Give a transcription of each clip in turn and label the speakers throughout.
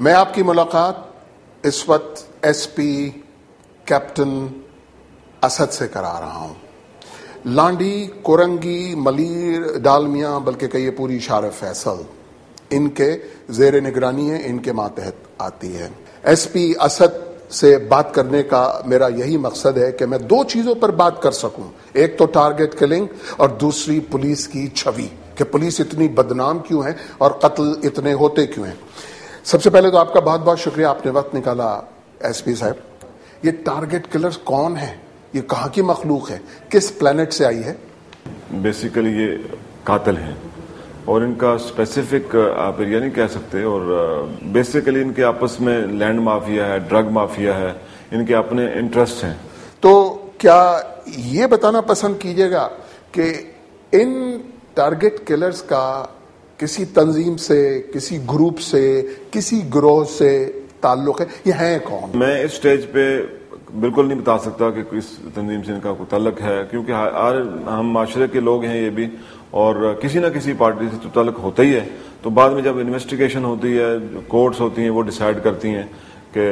Speaker 1: میں آپ کی ملاقات اس وقت ایس پی کیپٹن اسد سے کرا رہا ہوں. لانڈی، کورنگی، ملیر، ڈالمیاں، بلکہ کہیے پوری شار فیصل ان کے زیر نگرانی ہے، ان کے ماتحت آتی ہے. ایس پی اسد سے بات کرنے کا میرا یہی مقصد ہے کہ میں دو چیزوں پر بات کر سکوں. ایک تو ٹارگٹ کلنگ اور دوسری پولیس کی چھوی، کہ پولیس اتنی بدنام کیوں ہے اور قتل اتنے ہوتے کیوں ہیں. سب سے پہلے تو آپ کا بہت بہت شکریہ، آپ نے وقت نکالا. ایس پی صاحب، یہ ٹارگٹ کلرز کون ہے؟ یہ کہاں کی مخلوق ہے؟ کس پلانٹ سے آئی ہے؟
Speaker 2: بیسیکلی یہ قاتل ہیں اور ان کا اسپیسیفک آپ ایریا نہیں کہہ سکتے، اور بیسیکلی ان کے آپس میں لینڈ مافیا ہے، ڈرگ مافیا ہے، ان کے اپنے انٹرسٹ ہیں.
Speaker 1: تو کیا یہ بتانا پسند کیجیے گا کہ ان ٹارگٹ کلرز کا کسی تنظیم سے، کسی گروپ سے، کسی گروہ سے تعلق ہے؟ یہ ہیں کون؟
Speaker 2: میں اس سٹیج پہ بالکل نہیں بتا سکتا کہ کس تنظیم سے ان کا کوئی تعلق ہے، کیونکہ ہم معاشرے کے لوگ ہیں یہ بھی، اور کسی نہ کسی پارٹی سے تو تعلق ہوتا ہی ہے. تو بعد میں جب انویسٹیگیشن ہوتی ہے، کورٹس ہوتی ہیں، وہ ڈیسائیڈ کرتی ہیں کہ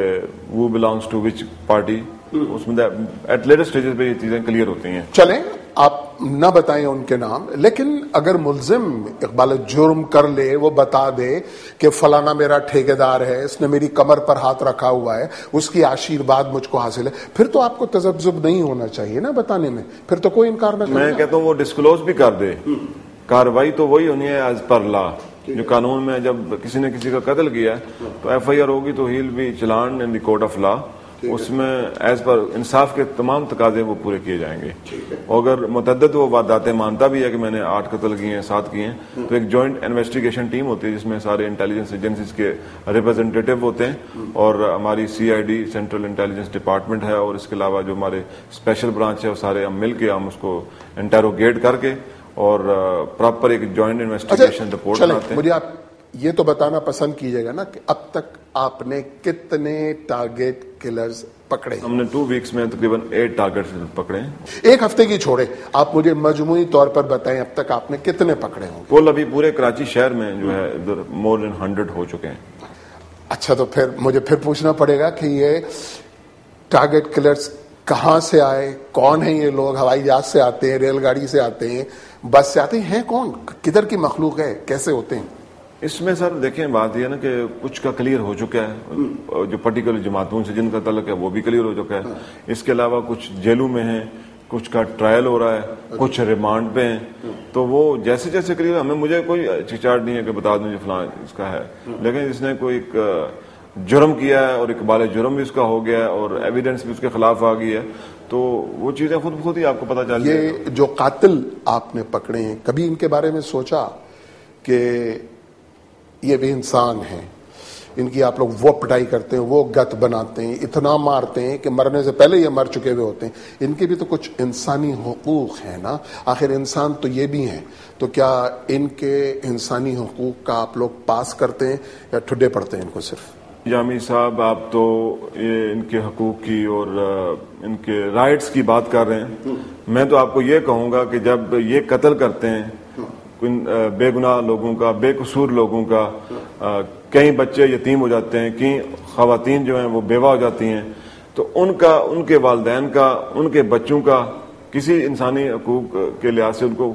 Speaker 2: وہ بلانگس ٹو وچ پارٹی. اس میں ایٹ لیٹر سٹیجز پہ یہ چیزیں کلیئر ہوتی ہیں.
Speaker 1: چلیں آپ نہ بتائیں ان کے نام، لیکن اگر ملزم اقبال جرم کر لے، وہ بتا دے کہ فلانا میرا ٹھیکیدار ہے، اس نے میری کمر پر ہاتھ رکھا ہوا ہے، اس کی آشیرواد مجھ کو حاصل ہے، پھر تو آپ کو تذبذب نہیں ہونا چاہیے نا بتانے میں، پھر تو کوئی انکار نہ کرے.
Speaker 2: میں کہتا ہوں وہ ڈسکلوز بھی کر دے. کاروائی تو وہی ہونی ہے ایز پر لا. جو قانون میں جب کسی نے کسی کا قتل کیا تو ایف آئی آر ہوگی تو ہیل بی چلان in the court of law. اس میں ایز پر انصاف کے تمام تقاضے وہ پورے کیے جائیں گے. اگر متعدد وہ وارداتیں مانتا بھی ہے کہ میں نے 8 قتل کیے ہیں، 7 کیے ہیں، تو ایک جوائنٹ انویسٹیگیشن ٹیم ہوتی ہے جس میں سارے انٹیلیجنس ایجنسیز کے ریپرزینٹیٹیو ہوتے ہیں، اور ہماری C I D central intelligence department ہے، اور اس کے علاوہ جو ہمارے اسپیشل برانچ ہے وہ سارے ہم مل کے ہم اس کو انٹیروگیٹ کر کے اور پراپر ایک جوائنٹ انویسٹیگیشن رپورٹ بناتے ہیں.
Speaker 1: مجھے آپ یہ تو بتانا پسند کیجیے گا نا کہ اب تک آپ نے کتنے ٹارگٹ کلرز پکڑے؟
Speaker 2: ہم نے 2 ویکس میں تقریباً 8 ٹارگٹ پکڑے ہیں.
Speaker 1: ایک ہفتے کی چھوڑے، آپ مجھے مجموعی طور پر بتائیں اب تک آپ نے کتنے پکڑے ہوں گے؟
Speaker 2: کل ابھی پورے کراچی شہر میں جو ہے ادھر مور دین 100 ہو چکے ہیں.
Speaker 1: اچھا، تو پھر مجھے پوچھنا پڑے گا کہ یہ ٹارگٹ کلرز کہاں سے آئے؟ کون ہیں یہ لوگ؟ ہوائی جہاز سے آتے ہیں، ریل گاڑی سے آتے ہیں، بس سے آتے ہیں؟ کون، کدھر کی مخلوق ہے، کیسے ہوتے ہیں؟
Speaker 2: اس میں سر دیکھیں بات یہ نا کہ کچھ کا کلیئر ہو چکا ہے، جو پرٹیکولر جماعتوں سے جن کا تعلق ہے وہ بھی کلیئر ہو چکا ہے. اس کے علاوہ کچھ جیلوں میں ہیں، کچھ کا ٹرائل ہو رہا ہے، کچھ ریمانڈ پہ ہیں. تو وہ جیسے جیسے کلیئر، مجھے کوئی چچاٹ نہیں ہے کہ بتا دوں فلاں اس کا ہے، لیکن اس نے کوئی ایک جرم کیا ہے اور اقبال جرم بھی اس کا ہو گیا ہے اور ایویڈنس بھی اس کے خلاف آ گئی ہے، تو وہ چیزیں خود بخود ہی آپ کو پتہ چل جائے گا.
Speaker 1: یہ جو قاتل آپ نے پکڑے ہیں، کبھی ان کے بارے میں سوچا کہ یہ بھی انسان ہیں، ان کی آپ لوگ وہ پٹائی کرتے ہیں، وہ گت بناتے ہیں، اتنا مارتے ہیں کہ مرنے سے پہلے یہ مر چکے ہوئے ہوتے ہیں، ان کے بھی تو کچھ انسانی حقوق ہیں نا، آخر انسان تو یہ بھی ہیں. تو کیا ان کے انسانی حقوق کا آپ لوگ پاس کرتے ہیں یا ٹھڈے پڑتے ہیں ان کو صرف؟
Speaker 2: جامی صاحب، آپ تو یہ ان کے حقوق کی اور ان کے رائٹس کی بات کر رہے ہیں. میں تو آپ کو یہ کہوں گا کہ جب یہ قتل کرتے ہیں بے گناہ لوگوں کا، بے قصور لوگوں کا، کئی بچے یتیم ہو جاتے ہیں، کئی خواتین جو ہیں وہ بیوہ ہو جاتی ہیں، تو ان کا، ان کے والدین کا، ان کے بچوں کا کسی انسانی حقوق کے لحاظ سے ان کو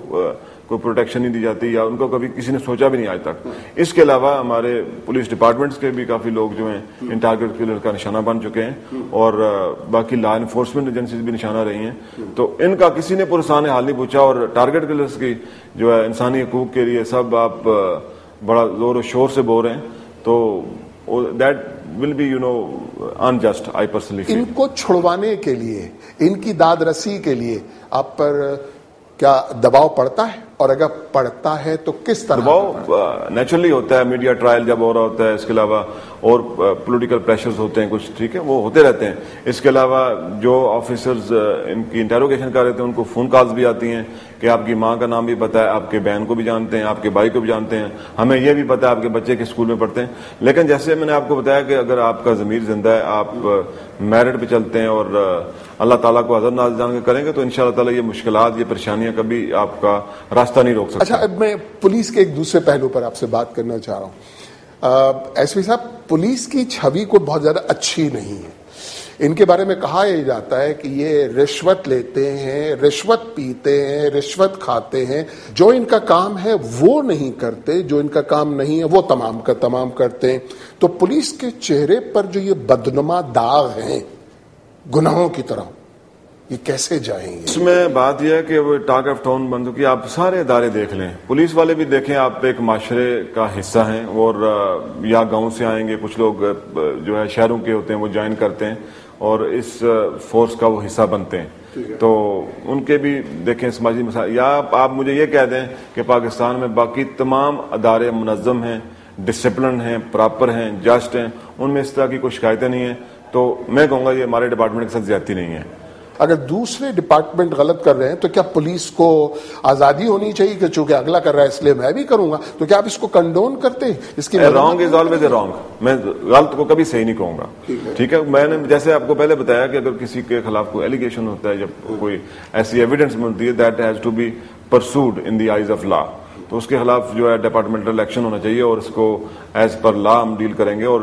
Speaker 2: کوئی پروٹیکشن نہیں دی جاتی، یا ان کو کبھی کسی نے سوچا بھی نہیں آج تک. اس کے علاوہ ہمارے پولیس ڈپارٹمنٹس کے بھی کافی لوگ جو ہیں ان ٹارگٹ کلر کا نشانہ بن چکے ہیں، اور باقی لا انفورسمنٹ ایجنسیز بھی نشانہ رہی ہیں. تو ان کا کسی نے پرسان حال نہیں پوچھا، اور ٹارگٹ کلرز کی جو ہے انسانی حقوق کے لیے سب آپ بڑا زور و شور سے بول رہے ہیں، تو that will be unjust. I personally feel.
Speaker 1: ان کو چھڑوانے کے لیے، ان کی داد رسی کے لیے آپ پر کیا دباؤ پڑتا ہے؟ اور اگر پڑتا ہے تو کس طرح؟
Speaker 2: دباؤ نیچرلی ہوتا ہے، میڈیا ٹرائل جب ہو رہا ہوتا ہے، اس کے علاوہ اور پولیٹیکل پریشرز ہوتے ہیں کچھ، ٹھیک ہے، وہ ہوتے رہتے ہیں. اس کے علاوہ جو آفیسرز ان کی انٹیروگیشن کر رہے تھے ان کو فون کالز بھی آتی ہیں کہ آپ کی ماں کا نام بھی پتہ ہے، آپ کے بہن کو بھی جانتے ہیں، آپ کے بھائی کو بھی جانتے ہیں، ہمیں یہ بھی پتہ ہے آپ کے بچے کس اسکول میں پڑھتے ہیں. لیکن جیسے میں نے آپ کو بتایا کہ اگر آپ کا ضمیر زندہ ہے، آپ میرٹ پہ چلتے ہیں اور اللہ تعالیٰ کو حضر ناز جان کے کریں گے، تو ان شاء اللہ تعالیٰ یہ مشکلات، یہ پریشانیاں کبھی آپ کا راستہ نہیں روک سکتا.
Speaker 1: اچھا، اب میں پولیس کے ایک دوسرے پہلو پر آپ سے بات کرنا چاہ رہا ہوں. ایس پی صاحب، پولیس کی چھوی کو بہت زیادہ اچھی نہیں ہے. ان کے بارے میں کہا یہ جاتا ہے کہ یہ رشوت لیتے ہیں، رشوت پیتے ہیں، رشوت کھاتے ہیں. جو ان کا کام ہے وہ نہیں کرتے، جو ان کا کام نہیں ہے وہ تمام کا تمام کرتے ہیں. تو پولیس کے چہرے پر جو یہ بدنما داغ ہیں گناہوں کی طرح، یہ کیسے جائیں گے؟
Speaker 2: اس میں بات یہ ہے کہ وہ ٹاک آف ٹاؤن بند کی آپ سارے ادارے دیکھ لیں، پولیس والے بھی دیکھیں، آپ ایک معاشرے کا حصہ ہیں اور یا گاؤں سے آئیں گے، کچھ لوگ جو ہے شہروں کے ہوتے ہیں وہ جوائن کرتے ہیں اور اس فورس کا وہ حصہ بنتے ہیں. تو ان کے بھی دیکھیں سماجی مسائل. یا آپ مجھے یہ کہہ دیں کہ پاکستان میں باقی تمام ادارے منظم ہیں، ڈسپلن ہیں، پراپر ہیں، جسٹ ہیں، ان میں اس طرح کی کوئی شکایتیں نہیں ہیں. تو میں کہوں گا یہ ہمارے ڈپارٹمنٹ کے ساتھ زیادتی نہیں ہے.
Speaker 1: اگر دوسرے ڈپارٹمنٹ غلط کر رہے ہیں تو کیا پولیس کو آزادی ہونی چاہیے کہ چونکہ اگلا کر رہا ہے اس لیے میں بھی کروں گا؟ تو کیا آپ اس کو کنڈون کرتے ہیں؟ اس کی
Speaker 2: wrong is always a wrong. میں غلط کو کبھی صحیح نہیں کہوں گا. ٹھیک ہے، میں نے جیسے آپ کو پہلے بتایا کہ اگر کسی کے خلاف کوئی ایلیگیشن ہوتا ہے، جب کوئی ایسی ایویڈنس ملتی ہے that has to be persuaded in the eyes of law, تو اس کے خلاف جو ہے ڈپارٹمنٹل ایکشن ہونا چاہیے اور اس کو ایز پر لا ہم ڈیل کریں گے. اور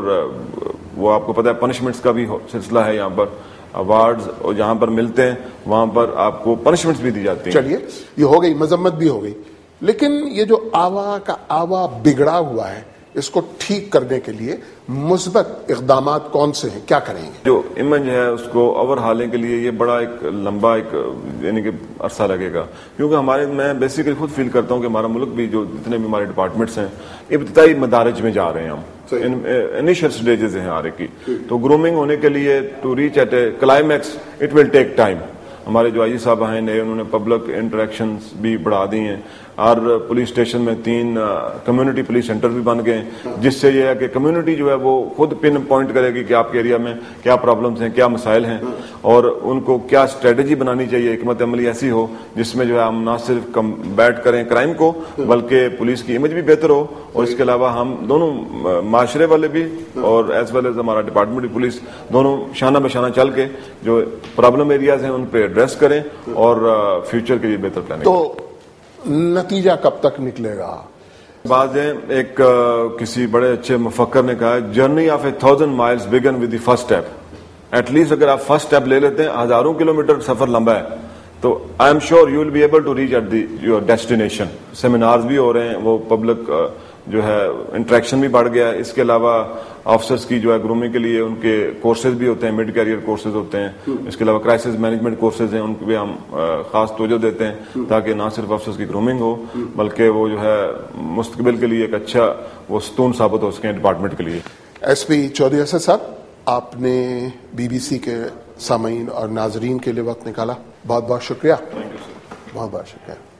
Speaker 2: وہ آپ کو پتہ ہے پنشمنٹس کا بھی سلسلہ ہے. یہاں پر اوارڈز اور جہاں پر ملتے ہیں وہاں پر آپ کو پنشمنٹس بھی دی جاتی ہیں.
Speaker 1: چلیے، یہ ہو گئی، مذمت بھی ہو گئی، لیکن یہ جو آوا کا آوا بگڑا ہوا ہے اس کو ٹھیک کرنے کے لیے مثبت اقدامات کون سے ہیں، کیا کریں گے؟ جو
Speaker 2: امیج ہے اس کو اوور ہالنے کے لیے یہ بڑا ایک لمبا یعنی کہ عرصہ لگے گا، کیونکہ میں بیسیکلی خود فیل کرتا ہوں کہ ہمارا ملک بھی جو جتنے بھی ہمارے ڈپارٹمنٹس ہیں ابتدائی مدارج میں جا رہے ہیں، ہم انیشل سٹیجز ہیں ہر ایک کی. تو گرومنگ ہونے کے لیے to reach at a climax it will take time. ہمارے جو آئی جی صاحب ہیں نئے، انہوں نے پبلک انٹریکشنز بھی بڑھا دی ہیں. اور پولیس اسٹیشن میں 3 کمیونٹی پولیس سینٹر بھی بن گئے ہیں، جس سے یہ ہے کہ کمیونٹی جو ہے وہ خود پن پوائنٹ کرے گی کہ آپ کے ایریا میں کیا پرابلمز ہیں، کیا مسائل ہیں، اور ان کو کیا اسٹریٹجی بنانی چاہیے، حکمت عملی ایسی ہو جس میں جو ہے ہم نہ صرف کمبیٹ کریں کرائم کو بلکہ پولیس کی امیج بھی بہتر ہو. اور اس کے علاوہ ہم دونوں معاشرے والے بھی اور ایز ویل ایز ہمارا ڈپارٹمنٹ پولیس دونوں شانہ بشانہ چل کے جو پرابلم ایریاز ہیں ان پہ ایڈریس کریں اور فیوچر کے لیے بہتر پلاننگ. تو
Speaker 1: نتیجہ کب تک نکلے گا؟
Speaker 2: بعض ایک کسی بڑے اچھے مفکر نے کہا journey of 1000 miles begin with the first step. At least اگر آپ فرسٹ اسٹیپ لے لیتے ہیں، 1000 کلومیٹر سفر لمبا ہے، تو I am sure you will be able to reach at the your destination. Seminars بھی ہو رہے ہیں، وہ پبلک جو ہے انٹریکشن بھی بڑھ گیا ہے. اس کے علاوہ آفیسرز کی جو ہے گرومنگ کے لیے ان کے کورسز بھی ہوتے ہیں، مڈ کیریئر کورسز ہوتے ہیں. اس کے علاوہ کرائسس مینجمنٹ کورسز ہیں، ان کو بھی ہم خاص توجہ دیتے ہیں تاکہ نہ صرف آفیسرز کی گرومنگ ہو بلکہ وہ جو ہے مستقبل کے لیے ایک اچھا وہ ستون ثابت ہو سکیں ڈپارٹمنٹ کے لیے.
Speaker 1: ایس پی چودھری اسد صاحب، آپ نے BBC کے سامعین اور ناظرین کے لیے وقت نکالا، بہت بہت شکریہ.
Speaker 2: Thank you sir.
Speaker 1: بہت بہت شکریہ.